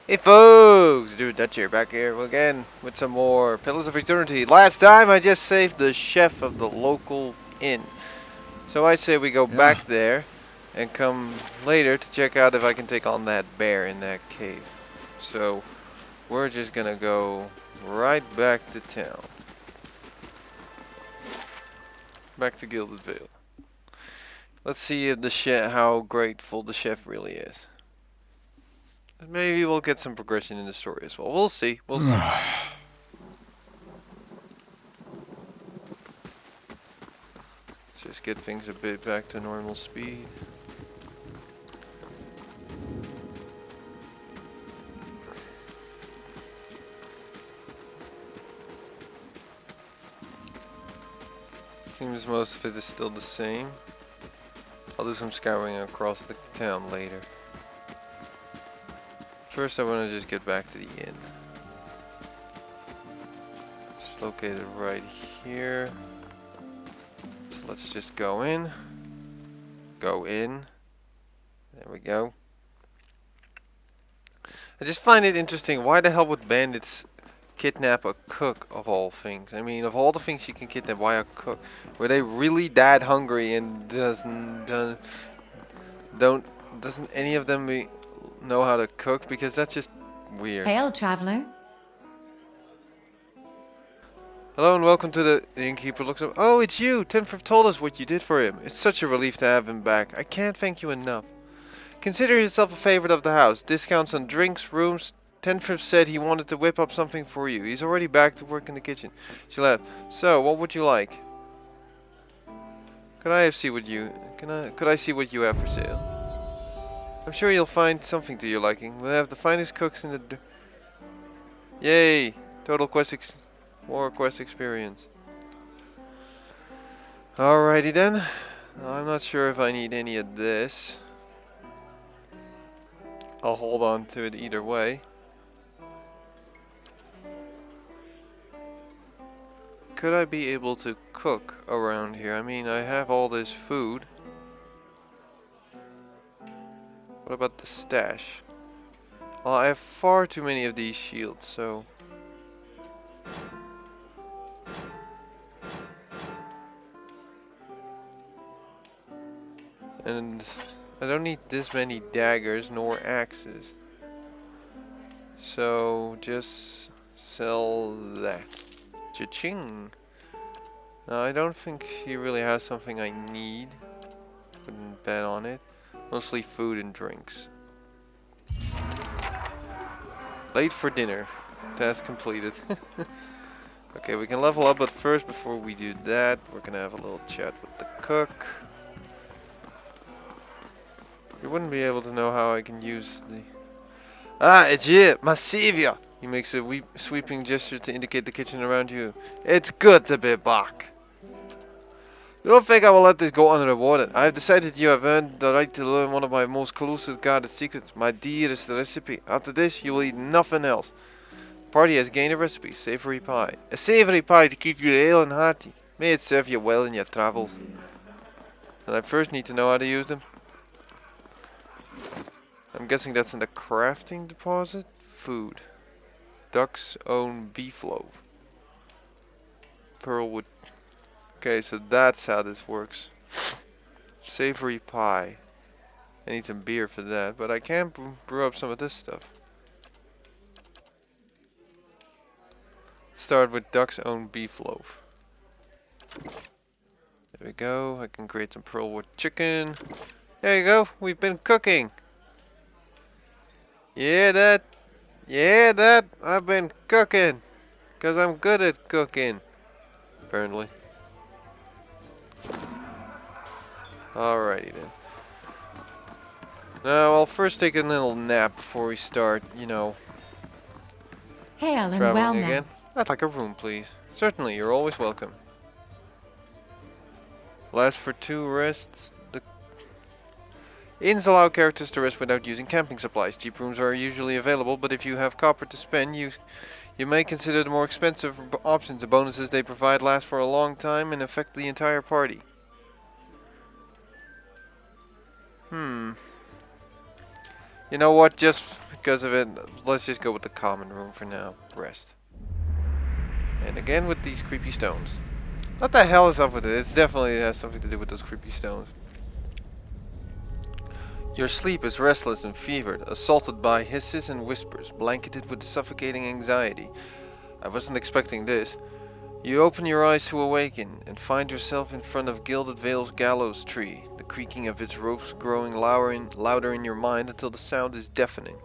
Hey folks, Dude Dutch here, back here again with some more Pillars of Eternity. Last time I just saved the chef of the local inn. So I say we go Yeah. back there and come later to check out if I can take on that bear in that cave. So we're just gonna go right back to town. Back to Gilded Vale. Let's see if how grateful the chef really is. Maybe we'll get some progression in the story as well. We'll see. We'll see. Let's just get things a bit back to normal speed. Seems most of it is still the same. I'll do some scouring across the town later. First I want to just get back to the inn. It's located right here. So let's just go in. Go in. There we go. I just find it interesting. Why the hell would bandits kidnap a cook of all things? I mean, of all the things you can kidnap, why a cook? Were they really that hungry and doesn't any of them know how to cook? Because that's just weird. Hail, traveler. Hello and welcome to the innkeeper looks up. Oh, it's you! Tenford told us what you did for him. It's such a relief to have him back. I can't thank you enough. Consider yourself a favorite of the house. Discounts on drinks, rooms. Tenford said he wanted to whip up something for you. He's already back to work in the kitchen. She laughed. So, what would you like? Could I see what you have for sale? I'm sure you'll find something to your liking. We'll have the finest cooks in the Yay! Total more quest experience. Alrighty then. I'm not sure if I need any of this. I'll hold on to it either way. Could I be able to cook around here? I mean, I have all this food. What about the stash? Well, I have far too many of these shields, so... And I don't need this many daggers nor axes. So just sell that. Cha-ching! No, I don't think she really has something I need. Wouldn't bet on it. Mostly food and drinks. Late for dinner. Task completed. Okay, we can level up, but first, before we do that, we're gonna have a little chat with the cook. You wouldn't be able to know how I can use the... Ah, it's you, my savior! He makes a sweeping gesture to indicate the kitchen around you. It's good to be back. You don't think I will let this go unrewarded? I have decided you have earned the right to learn one of my most closely guarded secrets, my dearest recipe. After this, you will eat nothing else. The party has gained a recipe, savory pie. A savory pie to keep you hale and hearty. May it serve you well in your travels. And I first need to know how to use them. I'm guessing that's in the crafting deposit. Food. Duck's own beef loaf. Pearlwood. Okay, so that's how this works. Savory pie. I need some beer for that, but I can brew up some of this stuff. Start with Duck's own beef loaf. There we go. I can create some pearlwood chicken. There you go. We've been cooking. Yeah, that. I've been cooking. Because I'm good at cooking. Apparently. Alrighty then. Now, I'll first take a little nap before we start, you know, Hail and well traveling again. met. I'd like a room, please. Certainly, you're always welcome. Last for 2 rests. The inns allow characters to rest without using camping supplies. Cheap rooms are usually available, but if you have copper to spend, you may consider the more expensive options. The bonuses they provide last for a long time and affect the entire party. You know what? Just because of it, let's just go with the common room for now. Rest. And again with these creepy stones. What the hell is up with it? It definitely has something to do with those creepy stones. Your sleep is restless and fevered, assaulted by hisses and whispers, blanketed with suffocating anxiety. I wasn't expecting this. You open your eyes to awaken, and find yourself in front of Gilded Vale's gallows tree, the creaking of its ropes growing louder in your mind until the sound is deafening.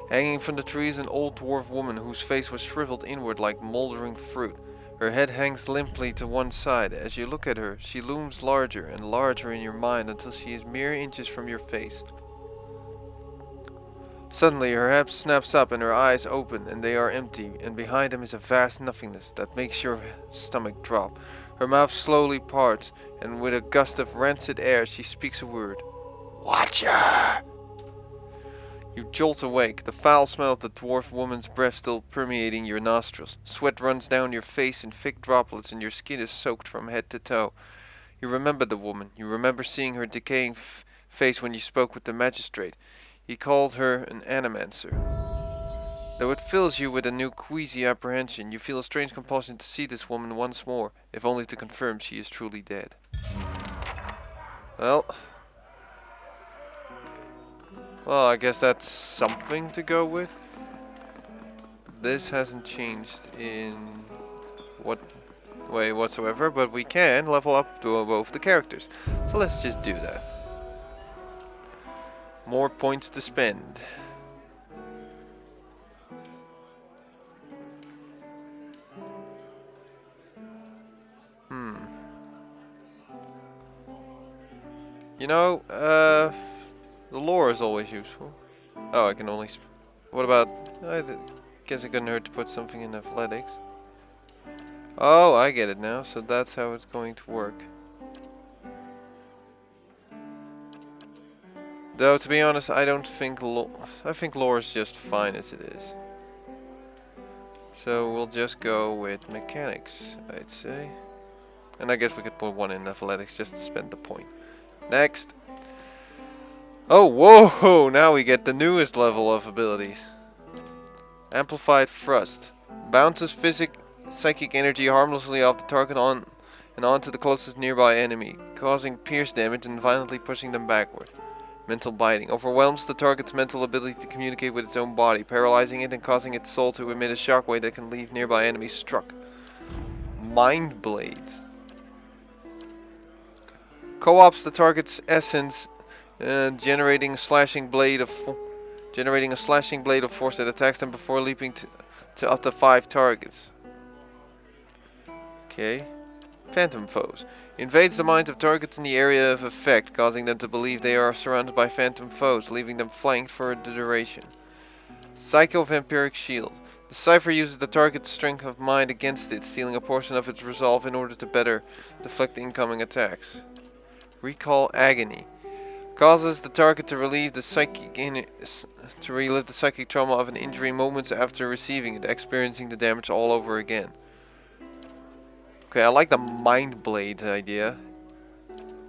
Hanging from the tree is an old dwarf woman whose face was shriveled inward like moldering fruit. Her head hangs limply to one side. As you look at her, she looms larger and larger in your mind until she is mere inches from your face. Suddenly her head snaps up and her eyes open, and they are empty, and behind them is a vast nothingness that makes your stomach drop. Her mouth slowly parts, and with a gust of rancid air she speaks a word. Watcher! You jolt awake, the foul smell of the dwarf woman's breath still permeating your nostrils. Sweat runs down your face in thick droplets, and your skin is soaked from head to toe. You remember the woman. You remember seeing her decaying face when you spoke with the magistrate. He called her an animancer. Though it fills you with a new queasy apprehension, you feel a strange compulsion to see this woman once more, if only to confirm she is truly dead. Well, I guess that's something to go with. This hasn't changed in what way whatsoever, but we can level up to both the characters. So let's just do that. More points to spend. You know, the lore is always useful. Oh, I can only... What about... I guess it couldn't hurt to put something in athletics. Oh, I get it now. So that's how it's going to work. Though, to be honest, I don't think I think lore is just fine as it is. So we'll just go with mechanics, I'd say. And I guess we could put one in athletics just to spend the point. Next. Oh, whoa! Now we get the newest level of abilities. Amplified Thrust. Bounces psychic energy harmlessly off the target and onto the closest nearby enemy, causing pierce damage and violently pushing them backward. Mental Biting. Overwhelms the target's mental ability to communicate with its own body, paralyzing it and causing its soul to emit a shockwave that can leave nearby enemies struck. Mind Blade. Co-ops the target's essence, generating a slashing blade of force that attacks them before leaping to up to 5 targets. Okay. Phantom Foes. Invades the minds of targets in the area of effect, causing them to believe they are surrounded by phantom foes, leaving them flanked for the duration. Psycho-Vampiric Shield. The Cypher uses the target's strength of mind against it, stealing a portion of its resolve in order to better deflect incoming attacks. Recall Agony. Causes the target to relive the psychic trauma of an injury moments after receiving it, experiencing the damage all over again. Okay, I like the Mind Blade idea.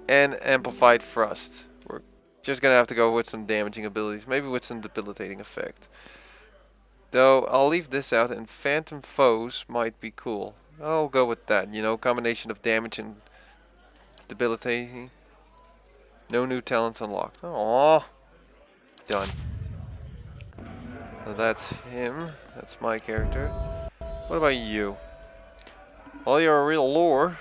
And Amplified Thrust. We're just gonna have to go with some damaging abilities, maybe with some debilitating effect. Though, I'll leave this out, and Phantom Foes might be cool. I'll go with that, you know, combination of damage and debilitating. No new talents unlocked. Aww. Done. So that's him. That's my character. What about you? Well, you're a real lore.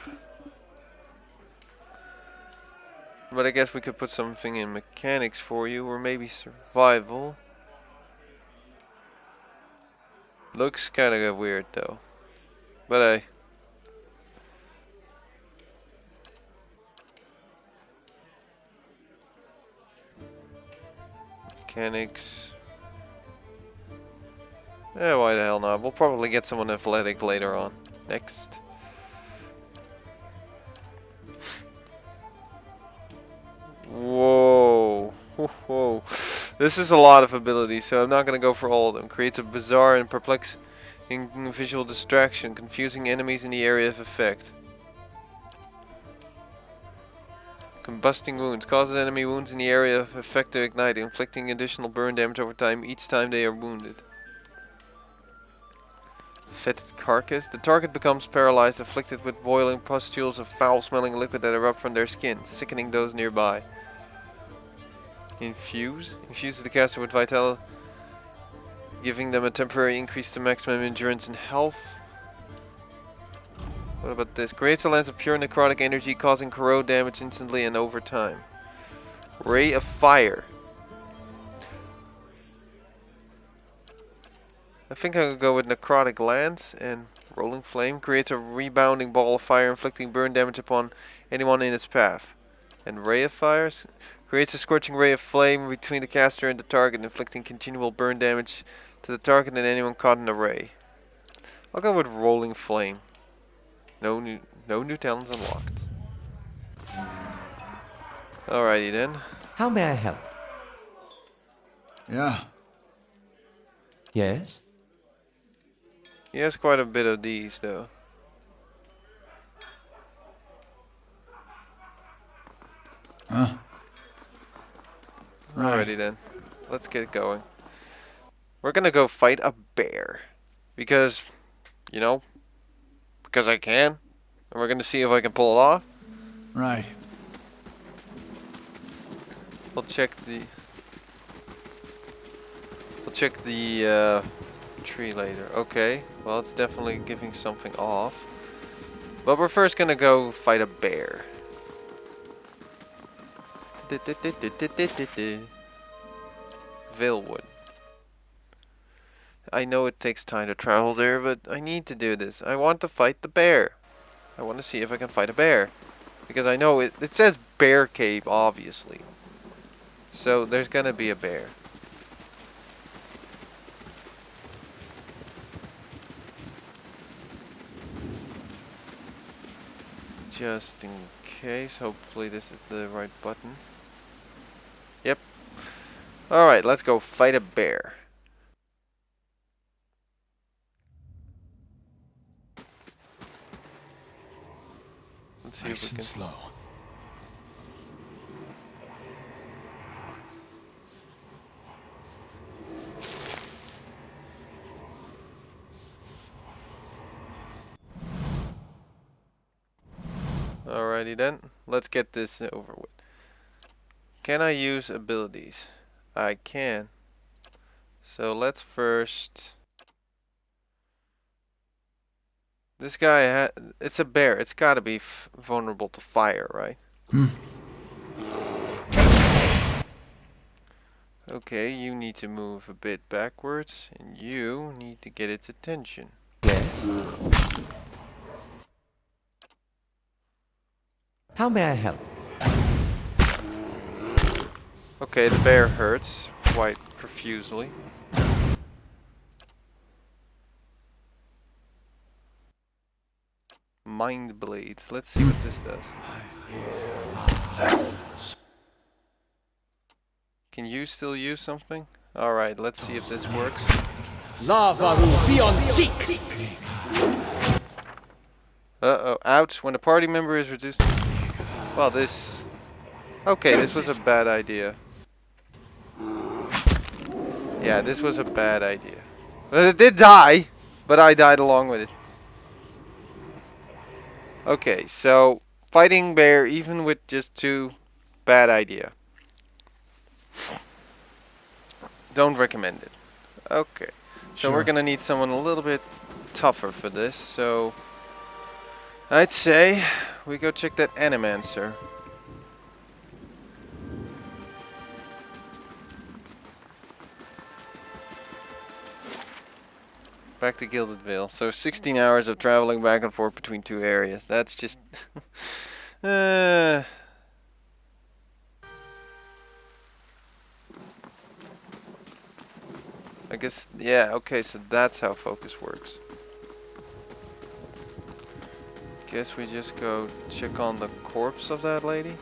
But I guess we could put something in mechanics for you, or maybe survival. Looks kind of weird though. But mechanics. Why the hell not? We'll probably get someone athletic later on. Next. Whoa. Whoa. This is a lot of abilities, so I'm not going to go for all of them. Creates a bizarre and perplexing visual distraction, confusing enemies in the area of effect. Combusting wounds. Causes enemy wounds in the area of effect to ignite, inflicting additional burn damage over time each time they are wounded. Fetid carcass. The target becomes paralyzed, afflicted with boiling pustules of foul-smelling liquid that erupt from their skin, sickening those nearby. Infuse. Infuses the caster with vitality, giving them a temporary increase to maximum endurance and health. What about this? Creates a lens of pure necrotic energy, causing corrode damage instantly and over time. Ray of Fire. I think I'll go with Necrotic Lance and Rolling Flame. Creates a rebounding ball of fire, inflicting burn damage upon anyone in its path. And Ray of Fire creates a scorching ray of flame between the caster and the target, inflicting continual burn damage to the target and anyone caught in the ray. I'll go with Rolling Flame. No new talents unlocked. Alrighty then. How may I help? Yeah. Yes? He has quite a bit of these though. Huh? Alrighty then. Let's get going. We're gonna go fight a bear. Because, you know, because I can. And we're gonna see if I can pull it off. Right. We'll check the tree later. Okay. Well, it's definitely giving something off. But we're first gonna go fight a bear. Valewood. I know it takes time to travel there, but I need to do this. I want to fight the bear. I want to see if I can fight a bear. Because I know it says bear cave, obviously. So there's gonna be a bear. Just in case, hopefully this is the right button. Yep. Alright, let's go fight a bear. Let's see if we can. Slow. Alrighty then, let's get this over with. Can I use abilities? I can. So let's first. This guy, it's a bear. It's gotta be vulnerable to fire, right? Okay, you need to move a bit backwards, and you need to get its attention. Yes? How may I help? Okay, the bear hurts quite profusely. Mind blades. Let's see what this does. Can you still use something? Alright, let's see if this works. Lava will be on seek! Uh-oh, ouch. When a party member is reduced... Well, this... Okay, this was a bad idea. Yeah, this was a bad idea. But it did die, but I died along with it. Okay, so fighting bear even with just two, bad idea. Don't recommend it. Okay, so we're gonna need someone a little bit tougher for this, so I'd say we go check that Animancer. Back to Gilded Vale. So 16 hours of traveling back and forth between two areas. That's just... I guess... Yeah, okay, so that's how focus works. Guess we just go check on the corpse of that lady.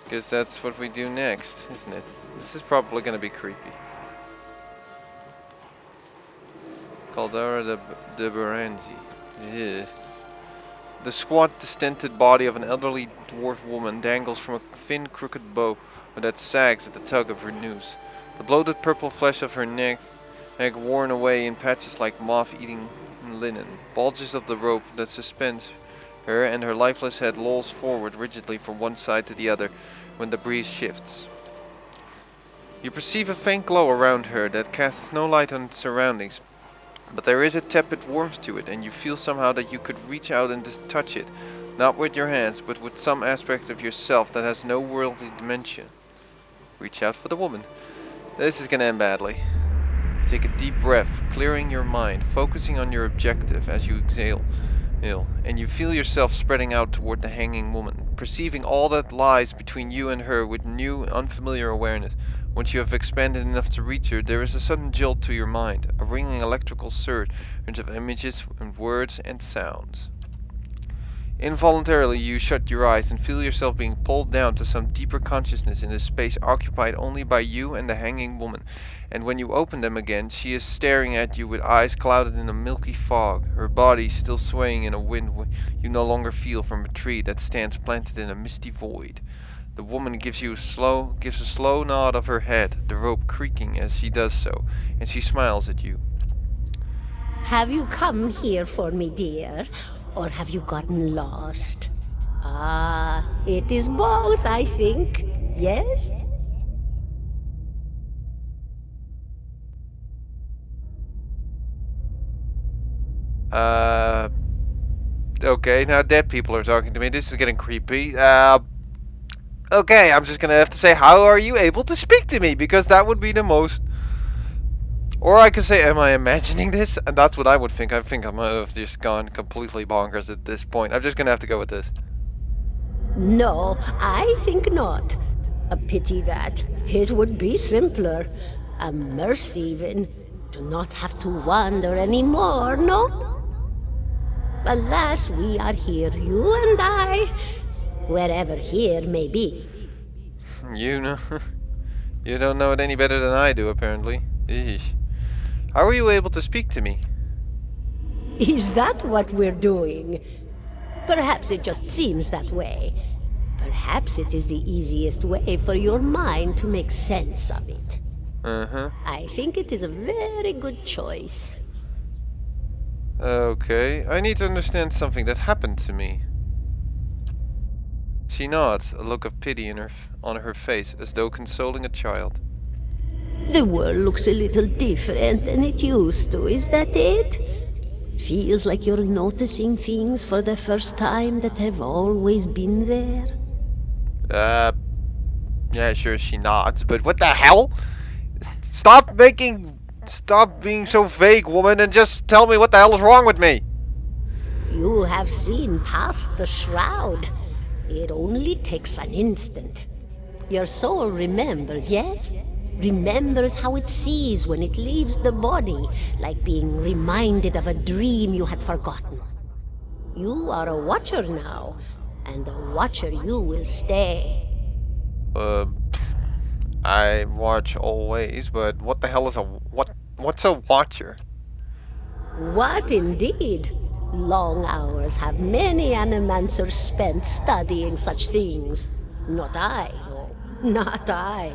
Guess that's what we do next, isn't it? This is probably gonna be creepy. Caldera de Berenzi. Yeah. The squat, distended body of an elderly dwarf woman dangles from a thin, crooked bow that sags at the tug of her noose. The bloated purple flesh of her neck worn away in patches like moth-eating linen, bulges of the rope that suspends her, and her lifeless head lolls forward rigidly from one side to the other when the breeze shifts. You perceive a faint glow around her that casts no light on its surroundings, but there is a tepid warmth to it, and you feel somehow that you could reach out and just touch it, not with your hands, but with some aspect of yourself that has no worldly dimension. Reach out for the woman. This is gonna end badly. Take a deep breath, clearing your mind, focusing on your objective as you exhale, and you feel yourself spreading out toward the hanging woman, perceiving all that lies between you and her with new, unfamiliar awareness. Once you have expanded enough to reach her, there is a sudden jolt to your mind, a ringing electrical surge of images and words and sounds. Involuntarily, you shut your eyes and feel yourself being pulled down to some deeper consciousness in a space occupied only by you and the hanging woman. And when you open them again, she is staring at you with eyes clouded in a milky fog, her body still swaying in a wind you no longer feel from a tree that stands planted in a misty void. The woman gives a slow nod of her head, the rope creaking as she does so, and she smiles at you. Have you come here for me, dear? Or have you gotten lost? Ah, it is both, I think. Yes? Okay, now dead people are talking to me. This is getting creepy. Okay, I'm just gonna have to say, how are you able to speak to me? Because that would be the most... Or I could say, am I imagining this? And that's what I would think. I think I might have just gone completely bonkers at this point. I'm just gonna have to go with this. No, I think not. A pity that. It would be simpler. A mercy even. To not have to wander anymore, no? Alas, we are here, you and I. Wherever here may be. You know... You don't know it any better than I do, apparently. Eesh. How are you able to speak to me? Is that what we're doing? Perhaps it just seems that way. Perhaps it is the easiest way for your mind to make sense of it. Uh-huh. I think it is a very good choice. Okay, I need to understand something that happened to me. She nods, a look of pity on her face, as though consoling a child. The world looks a little different than it used to, is that it? Feels like you're noticing things for the first time that have always been there. Yeah, sure, she nods, but what the hell? Stop being so vague, woman, and just tell me what the hell is wrong with me. You have seen past the shroud. It only takes an instant. Your soul remembers, yes? Remembers how it sees when it leaves the body, like being reminded of a dream you had forgotten. You are a watcher now, and a watcher you will stay. I watch always, but what the hell is what's a watcher? What indeed? Long hours have many animancers spent studying such things. Not I, though. Not I.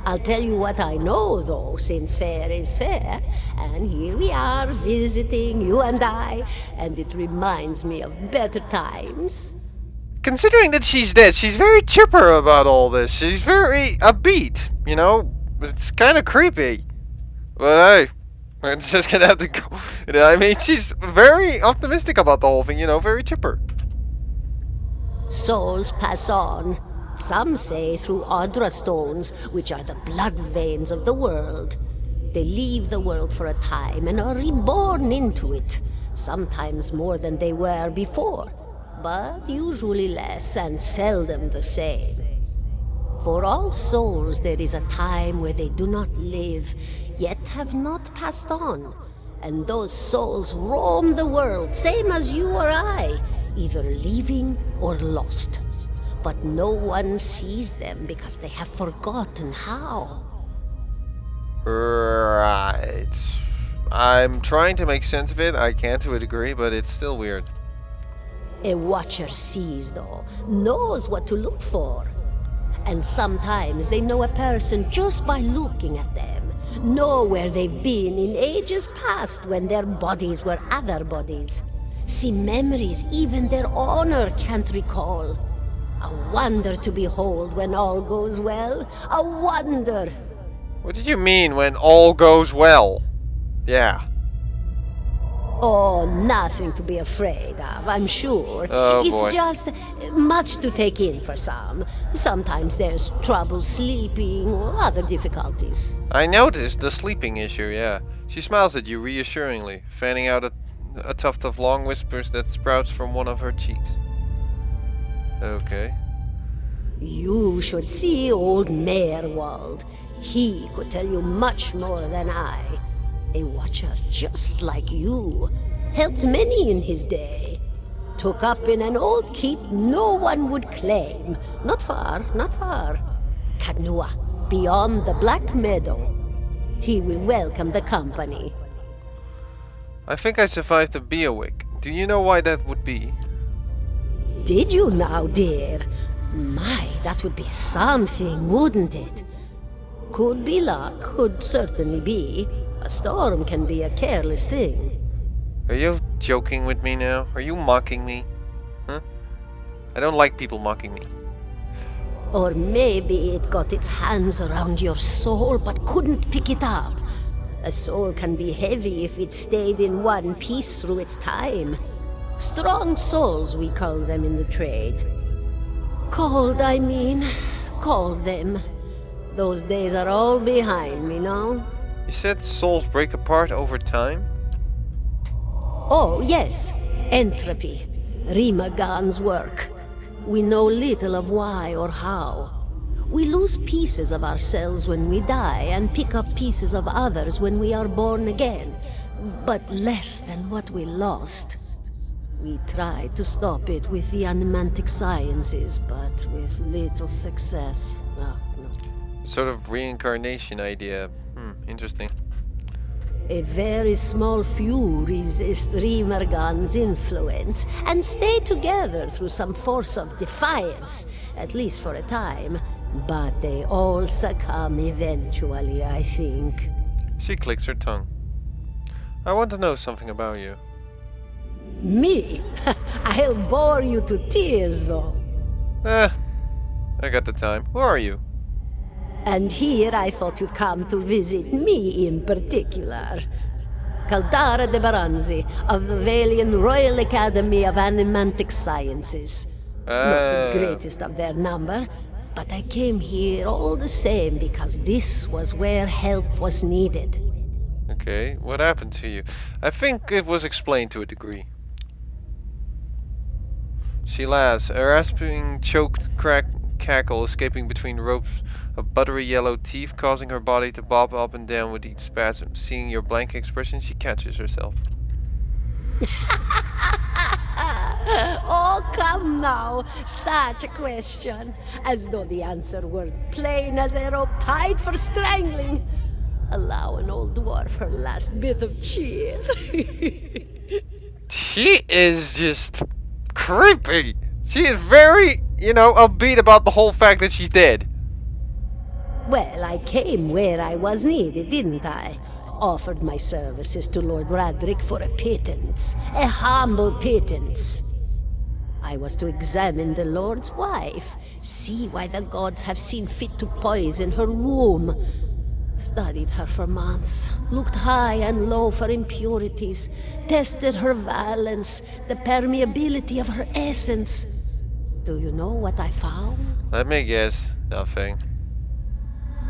I'll tell you what I know, though, since fair is fair. And here we are, visiting, you and I, and it reminds me of better times. Considering that she's dead, she's very chipper about all this. She's very upbeat, you know? It's kind of creepy. But hey, we're just gonna have to go. You know, I mean, she's very optimistic about the whole thing, you know, very chipper. Souls pass on. Some say through Audra stones, which are the blood veins of the world. They leave the world for a time and are reborn into it, sometimes more than they were before, but usually less and seldom the same. For all souls there is a time where they do not live, yet have not passed on, and those souls roam the world, same as you or I, either leaving or lost. But no one sees them because they have forgotten how. Right. I'm trying to make sense of it. I can to a degree, but it's still weird. A watcher sees, though, knows what to look for. And sometimes they know a person just by looking at them, know where they've been in ages past when their bodies were other bodies. See memories even their owner can't recall. A wonder to behold when all goes well. A wonder. What did you mean when all goes well? Yeah. Oh, nothing to be afraid of, I'm sure. Oh, it's boy. just much to take in for some. Sometimes there's trouble sleeping or other difficulties. I noticed the sleeping issue, yeah. She smiles at you reassuringly, fanning out a tuft of long whiskers that sprouts from one of her cheeks. Okay. You should see old Merwald. He could tell you much more than I. A watcher just like you. Helped many in his day. Took up in an old keep no one would claim. Not far, not far. Kadnua, beyond the Black Meadow. He will welcome the company. I think I survived the Beowick. Do you know why that would be? Did you now, dear? My, that would be something, wouldn't it? Could be luck, could certainly be. A storm can be a careless thing. Are you joking with me now? Are you mocking me? Huh? I don't like people mocking me. Or maybe it got its hands around your soul but couldn't pick it up. A soul can be heavy if it stayed in one piece through its time. Strong souls, we call them in the trade. Cold, I mean. Called them. Those days are all behind me, no? You said souls break apart over time? Oh, yes. Entropy. Rimagan's work. We know little of why or how. We lose pieces of ourselves when we die and pick up pieces of others when we are born again. But less than what we lost. We tried to stop it with the animantic sciences, but with little success. No. Sort of reincarnation idea. Interesting. A very small few resist Rimergan's influence and stay together through some force of defiance, at least for a time. But they all succumb eventually, I think. She clicks her tongue. I want to know something about you. Me? I'll bore you to tears, though. I got the time. Who are you? And here I thought you'd come to visit me in particular. Caldara de Baranzi, of the Valian Royal Academy of Animantic Sciences. Not the greatest of their number, but I came here all the same because this was where help was needed. Okay, what happened to you? I think it was explained to a degree. She laughs, a rasping, choked cackle escaping between ropes of buttery yellow teeth, causing her body to bob up and down with each spasm. Seeing your blank expression, she catches herself. Oh, come now. Such a question. As though the answer were plain as a rope tied for strangling. Allow an old dwarf her last bit of cheer. She is just creepy. She is very, upbeat about the whole fact that she's dead. Well, I came where I was needed, didn't I? Offered my services to Lord Radric for a pittance. A humble pittance. I was to examine the Lord's wife, see why the gods have seen fit to poison her womb. Studied her for months, looked high and low for impurities, tested her valence, the permeability of her essence. Do you know what I found? Let me guess. Nothing.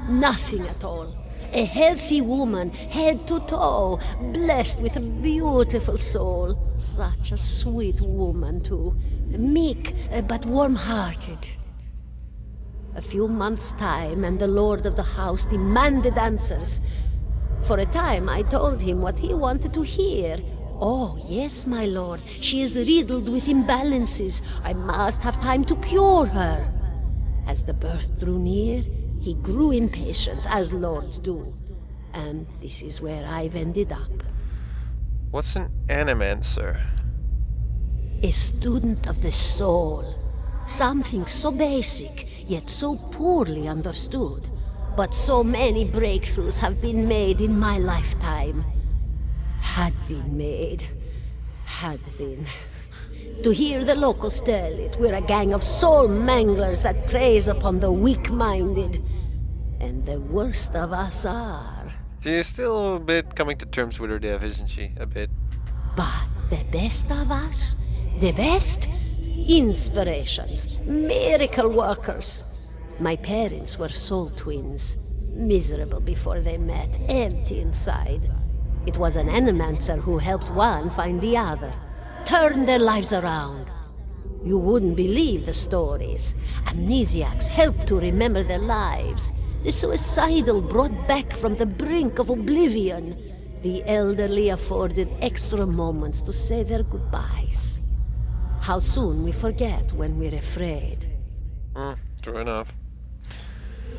Nothing at all. A healthy woman, head to toe, blessed with a beautiful soul. Such a sweet woman, too. Meek, but warm-hearted. A few months' time, and the lord of the house demanded answers. For a time, I told him what he wanted to hear. Oh, yes, my lord. She is riddled with imbalances. I must have time to cure her. As the birth drew near, he grew impatient, as lords do. And this is where I've ended up. What's an animancer? A student of the soul. Something so basic, yet so poorly understood. But so many breakthroughs have been made in my lifetime. Had been made. Had been. To hear the locals tell it, we're a gang of soul manglers that preys upon the weak-minded. And the worst of us are. She's still a bit coming to terms with her death, isn't she? A bit. But the best of us? The best? Inspirations. Miracle workers. My parents were soul twins. Miserable before they met, empty inside. It was an animancer who helped one find the other. Turned their lives around. You wouldn't believe the stories. Amnesiacs helped to remember their lives. The suicidal brought back from the brink of oblivion. The elderly afforded extra moments to say their goodbyes. How soon we forget when we're afraid. True enough.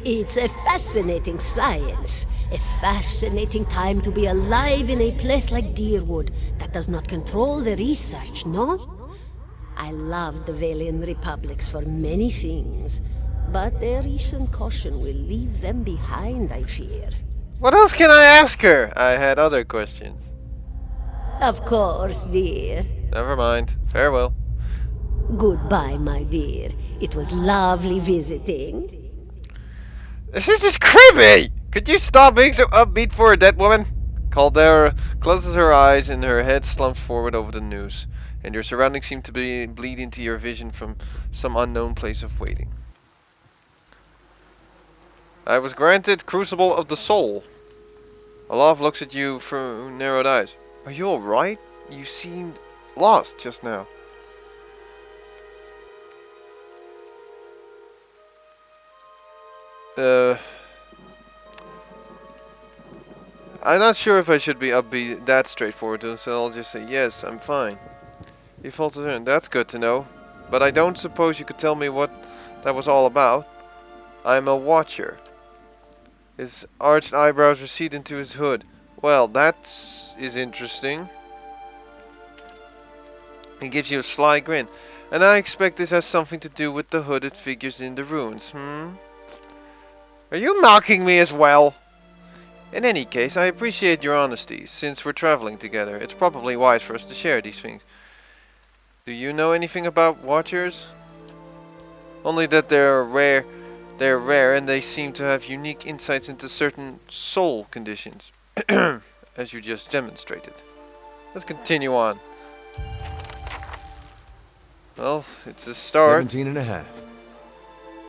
It's a fascinating science. A fascinating time to be alive in a place like Deerwood that does not control the research, no? I love the Valian Republics for many things, but their recent caution will leave them behind, I fear. What else can I ask her? I had other questions. Of course, dear. Never mind. Farewell. Goodbye, my dear. It was lovely visiting. This is just creepy! Could you stop being so upbeat for a dead woman? Caldera closes her eyes and her head slumps forward over the news, and your surroundings seem to bleed into your vision from some unknown place of waiting. I was granted Crucible of the Soul. Olaf looks at you through narrowed eyes. Are you alright? You seemed lost just now. I'm not sure if I should be upbeat that straightforward, so I'll just say yes, I'm fine. He falters in. That's good to know. But I don't suppose you could tell me what that was all about. I'm a watcher. His arched eyebrows recede into his hood. Well, that is interesting. He gives you a sly grin. And I expect this has something to do with the hooded figures in the ruins, Are you mocking me as well? In any case, I appreciate your honesty. Since we're traveling together, it's probably wise for us to share these things. Do you know anything about Watchers? Only that they're rare and they seem to have unique insights into certain soul conditions. As you just demonstrated. Let's continue on. Well, it's a start. 17 and a half.